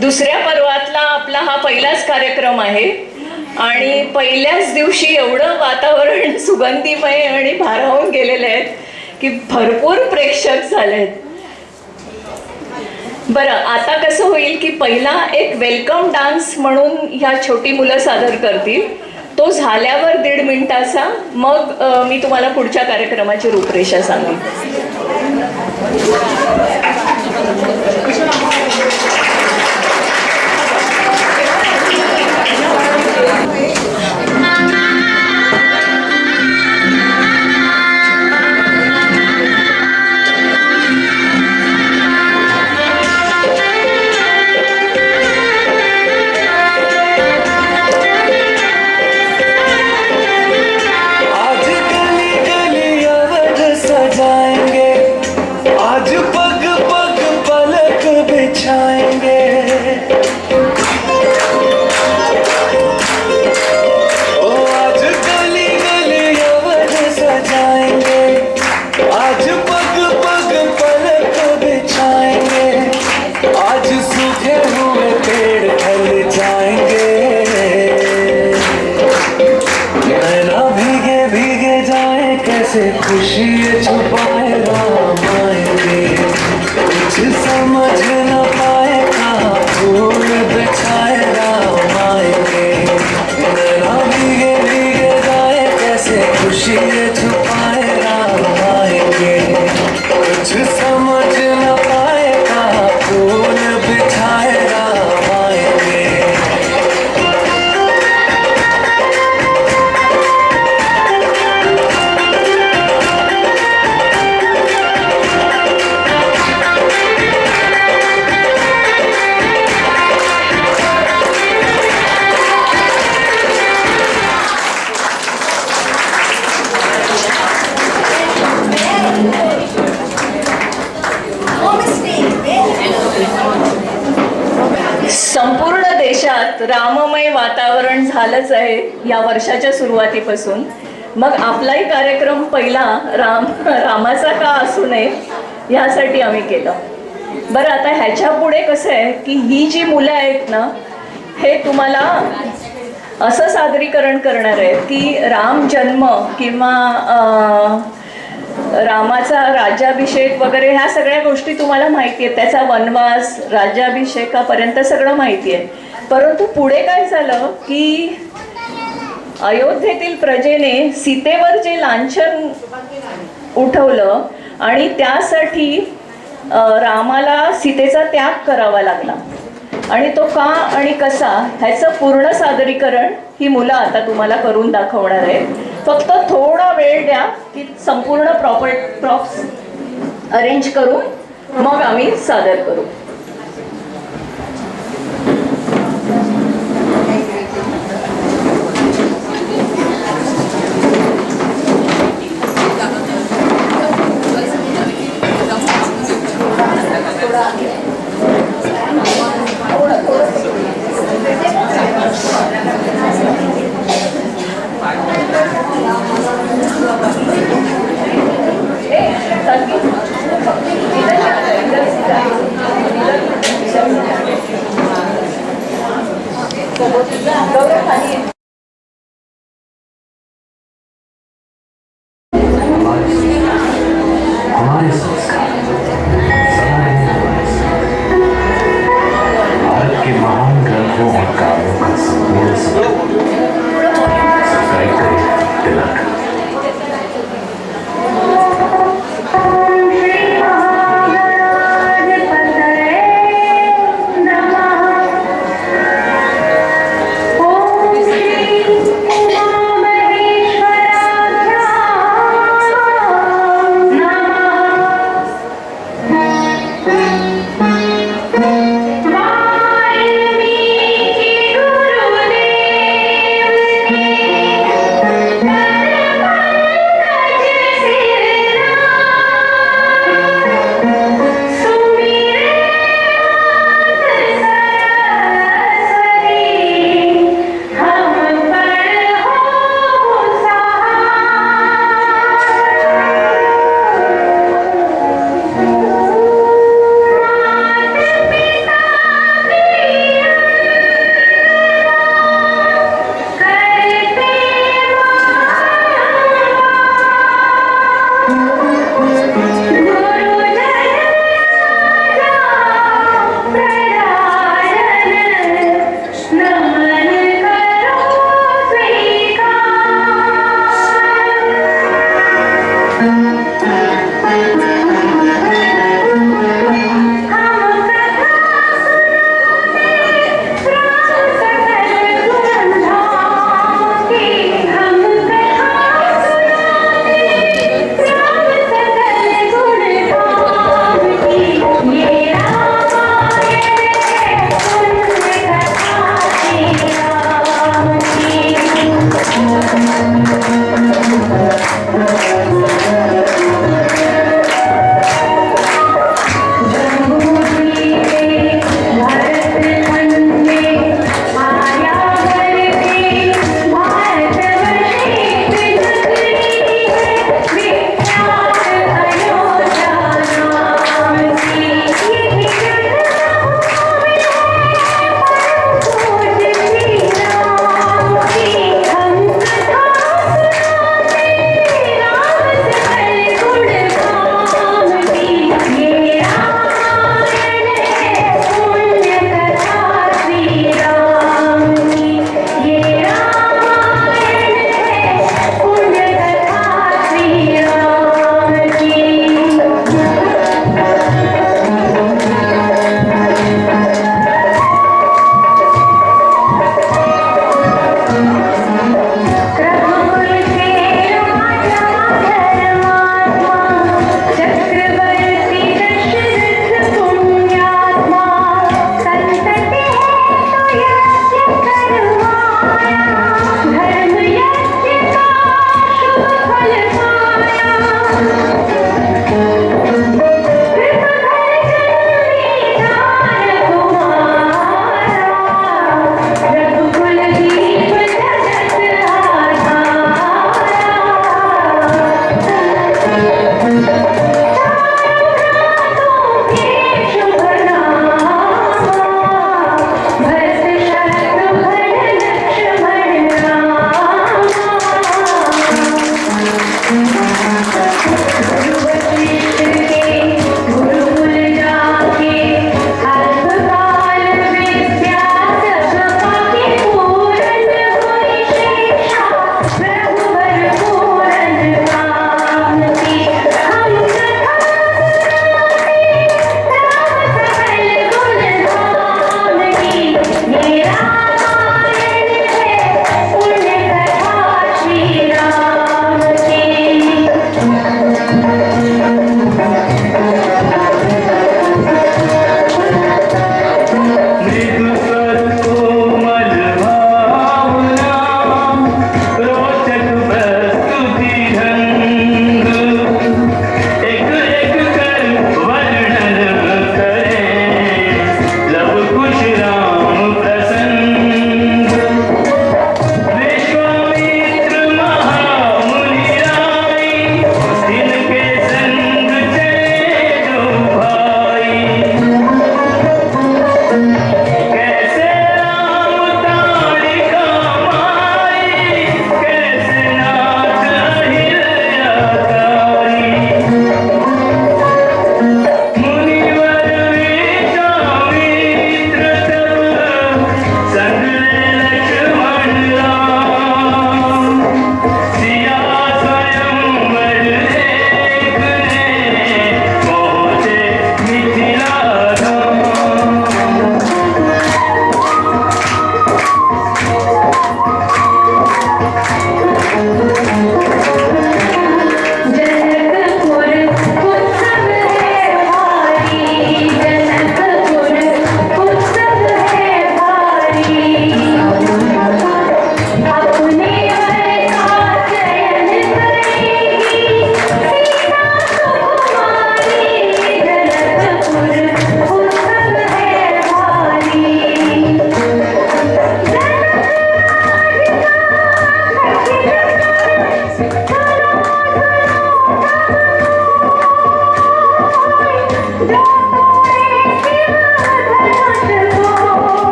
दुसऱ्या पर्वातला आपला हा पहिलाच कार्यक्रम आहे आणि पहिल्याच दिवशी एवढं वातावरण सुगंधीमय आणि भारावून गेलेले आहेत की भरपूर प्रेक्षक झालेत. बरं, आता कसं होईल की पहिला एक वेलकम डान्स म्हणून ह्या छोटी मुलं सादर करतील. तो झाल्यावर 1.5 मिनिटाचा मग मी तुम्हाला पुढच्या कार्यक्रमाची रूपरेषा सांगेन. खुशी छुपाए राम आएंगे, कुछ समझ न पाए कहाँ फूल बिछाए राम आएंगे. नैना भीगे भीगे जाए कैसे खुशी छुपाए राम आएंगे, कुछ समझ न पाए कहाँ फूल बिछाए राम आएंगे. संपूर्ण देशात राममय वातावरण झालंच आहे या वर्षाच्या सुरुवातीपासून. मग आपलाही कार्यक्रम पहिला रामाचा का असू नये यासाठी आम्ही केलं. बरं, आता ह्याच्या पुढे कसं आहे की ही जी मुलं आहेत ना, हे तुम्हाला असं सादरीकरण करणार आहेत की राम जन्म किंवा रामाचा राज्याभिषेक वगैरे ह्या सगळ्या गोष्टी तुम्हाला माहिती आहेत. त्याचा वनवास, राज्याभिषेकापर्यंत सगळं माहिती आहे. परंतु पुढे काय झालं की अयोध्येतील प्रजेने सीतेवर जे लांछन उठवलं आणि त्यासाठी रामाला सीतेचा त्याग करावा लागला आणि तो का आणि कसा ह्याचं पूर्ण सादरीकरण ही मुलं आता तुम्हाला करून दाखवणार आहेत. फक्त थोडा वेळ द्या की संपूर्ण प्रॉप्स अरेंज करून मग आम्ही सादर करू. हमारे संस्कार भारत के महान ग्रंथों और काव्यों का संपूर्ण सब्सक्राइब करें तिलक. वाल्मीकि गुरुदेव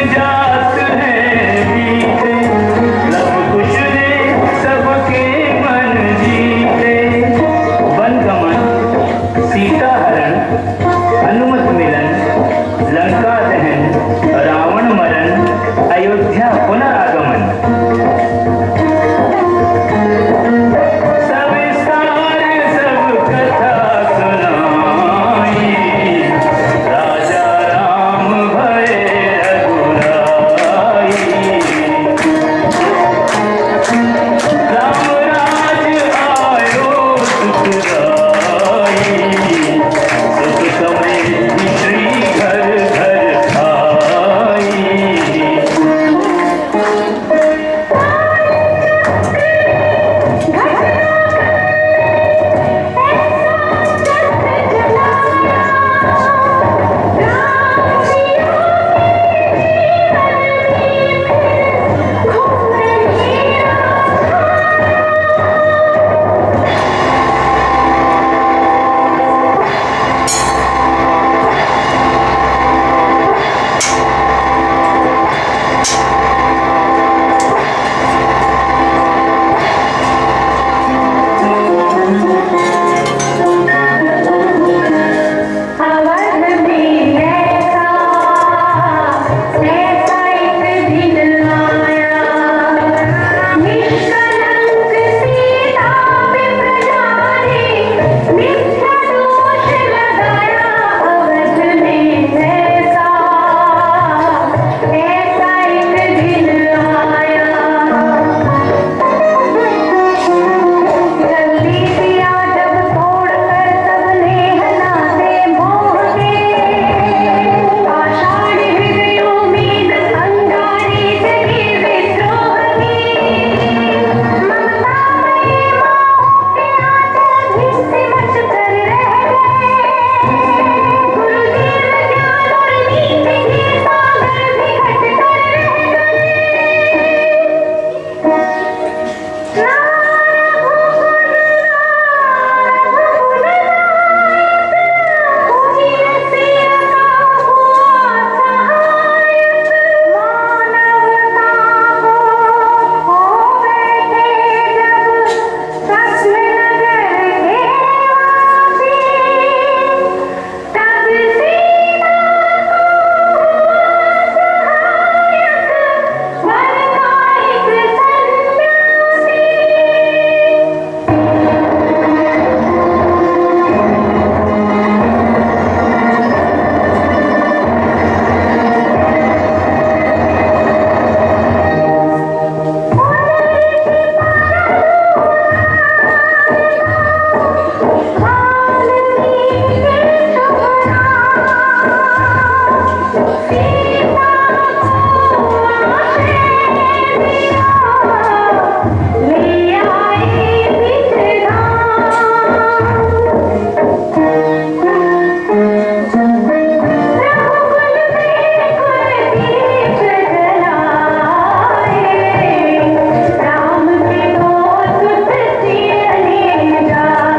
जात है बीते, लब कुश ने सबके मन जीते। वनगमन, सीता हरण, हनुमत मिलन, लंका दहन, रावण मरण, अयोध्या पुनरागमन। सविस्तार सब कथा सुनाई, राजा राम भये रघुराई। राम राज आयो सुखदाई, सुख समृद्धि श्री घर घर आई। अवध में ऐसा एक दिन आया, निष्कलंक सीता पे प्रजाने मिथ्या दोष लगाया। अवध में ऐसा एक दिन आया, जल्दी दिया जब तोड़कर सबने हलाते मोह के, आषाढ़ हृदयों में अंगारे जगी विद्रोह की। ममता में माँ के आंचल भी सिमट कर रह गए, गुरुदेव ज्ञान और नीति के सागर भी घट कर रह राम के दो सुत चले जाए।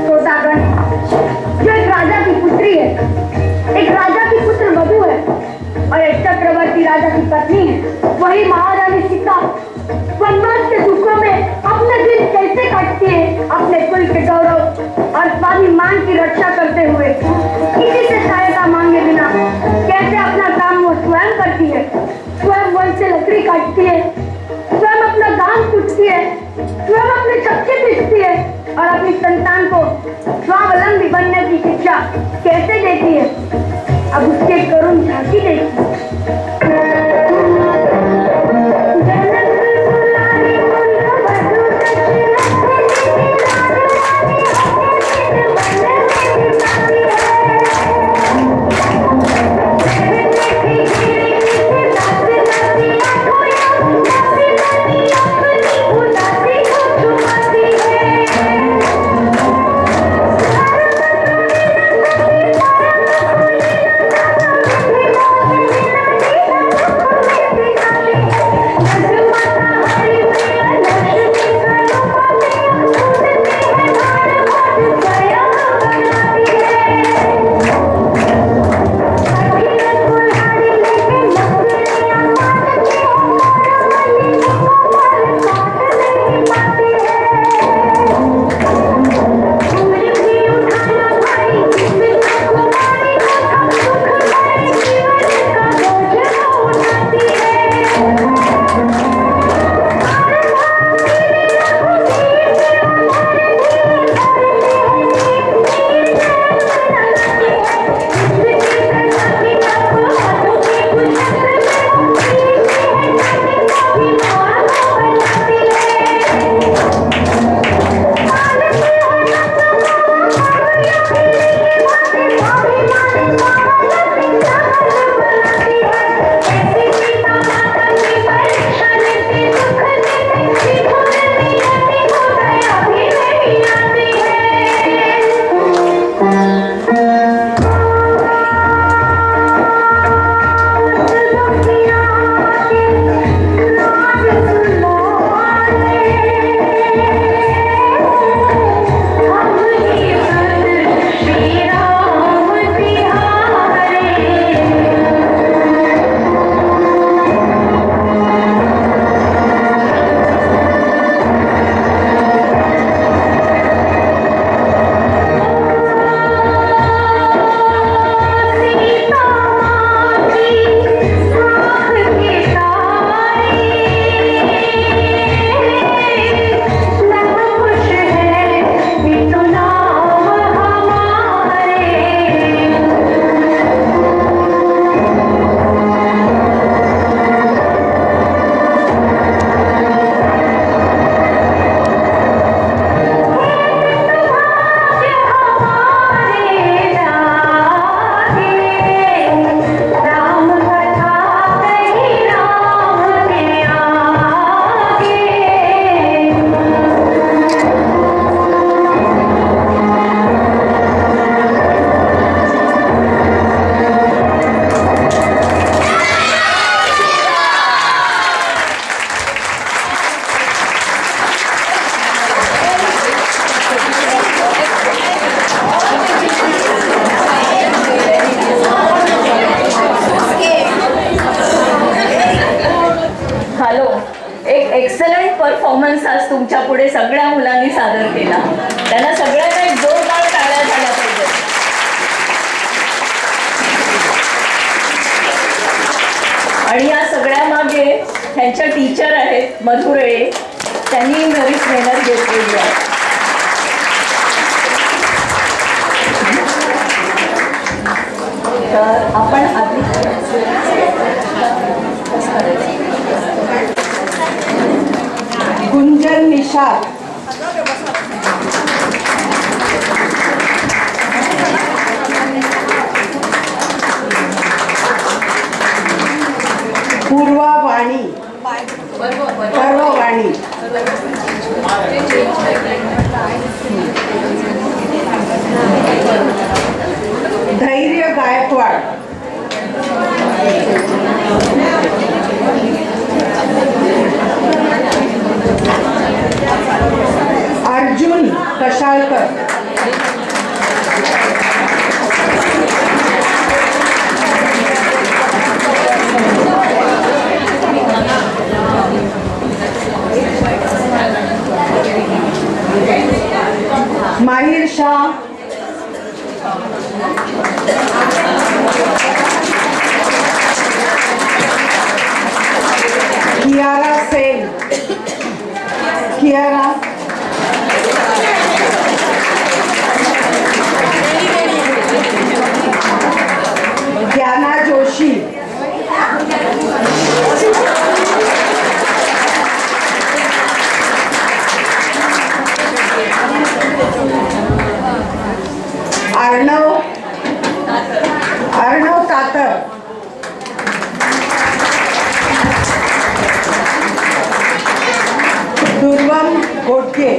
श्रोतागण, जो एक राजा की पुत्री है, एक राजा की पुत्र वधू है और एक चक्रवर्ती राजा की पत्नी है, वही महारानी सीता वनवास के दुखों में अपने दिन कैसे काटती है, अपने कुल के गौरव और स्वाभिमान की रक्षा करते हुए किसी से सहायता मांगे बिना कैसे अपना काम वो स्वयं करती है। स्वयं वन से लकड़ी काटती है, स्वयं अपना दान कुटती है, स्वयं अपने चक्के पीसती है और अपनी संतान को स्वावलंबी बनने की शिक्षा कैसे देती है। अब उसके करुण झांकी देखिए। परफॉर्मन्स आज तुमच्या पुढे सगळ्या मुलांनी सादर केला. त्यांना सगळ्यांना एक जोरदार टाळ्या झाल्या पाहिजेत. आणि या सगळ्या मागे त्यांच्या टीचर आहेत मधुरे, त्यांनी बरीच मेहनत घेतलेली आहे. तर आपण आधी गुंजन निषाद, पूर्वा वाणी, पर्व वाणी, धैर्य गायकवाड, अर्जुन कशाळकर, माहिर शाह, कियारा सेन, कियारा, ज्ञाना जोशी, अर्णव तातर, दुर्वम घोटके,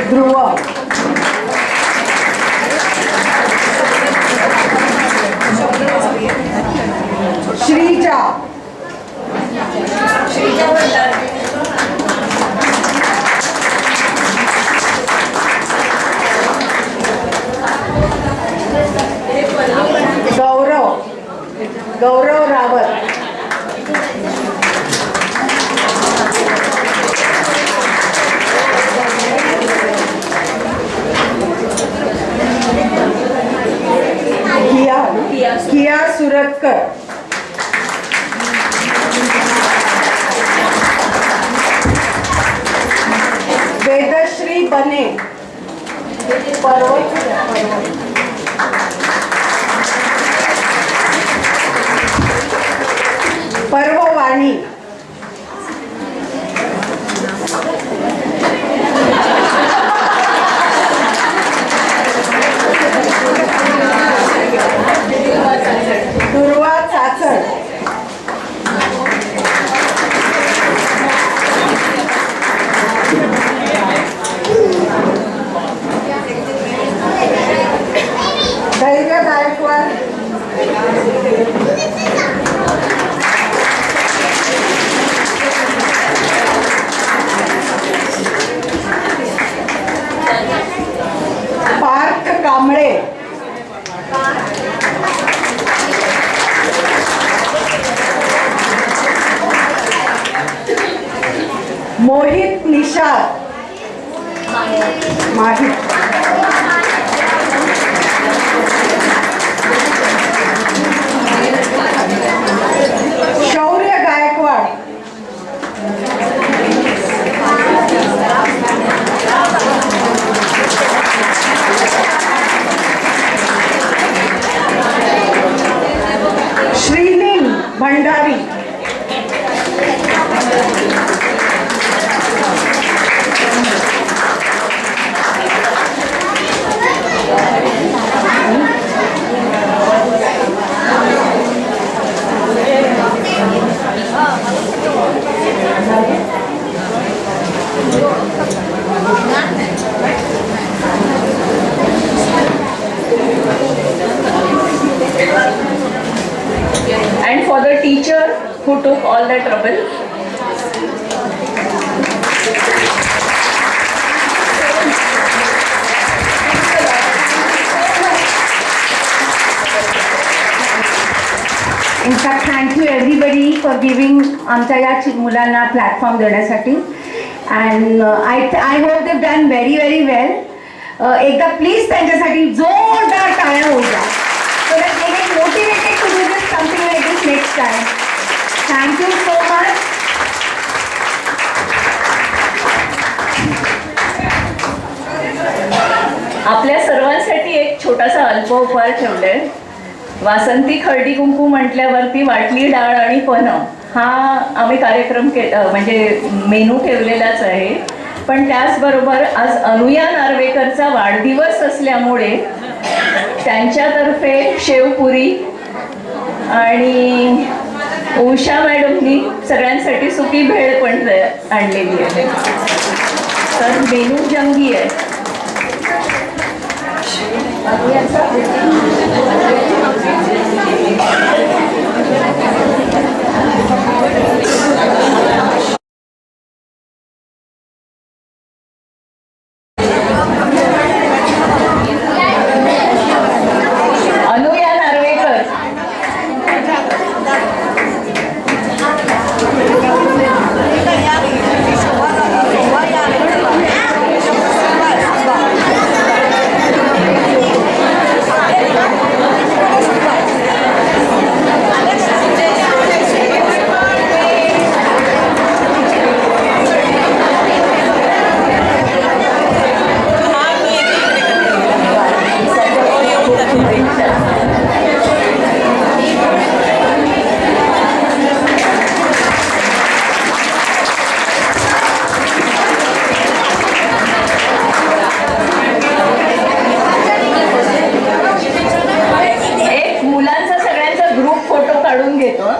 ध्रुव, श्रीजा, गौरव रावत, किया सुरतकर, वेदश्री बने, पर्ववाणी, दुर्वा चाचड, धैर्य Gaikwad, Partha Kamble, Mohit Nishad, Mahit, Shaurya Gaikwad, Shrinil Bhandari, and for the teacher who took all the trouble. In fact thank you everybody for giving आमच्या या मुलांना प्लॅटफॉर्म देण्यासाठी and I hope they done very very well. एकदा प्लीज त्यांच्यासाठी जोरदार टाळ्या होऊ द्या. So that they get motivated to do this something like this next time. Thank you so much. आपल्या सर्वांसाठी एक छोटासा अल्प उपहार ठेवलाय. वासंती खर्डी कुंकू म्हटल्यावरती वाटली डाळ आणि पन्ह हा आम्ही कार्यक्रम म्हणजे मेनू ठेवलेलाच आहे. पण त्याचबरोबर आज अनुया नार्वेकरचा वाढदिवस असल्यामुळे त्यांच्यातर्फे शेवपुरी आणि उषा मॅडमनी सगळ्यांसाठी सुकी भेळ पण आणलेली आहे. तर मेनू जंगी आहे. अनुया नार्वेकर. एक मुलांचा सगळ्यांचा ग्रुप फोटो काढून घेतो.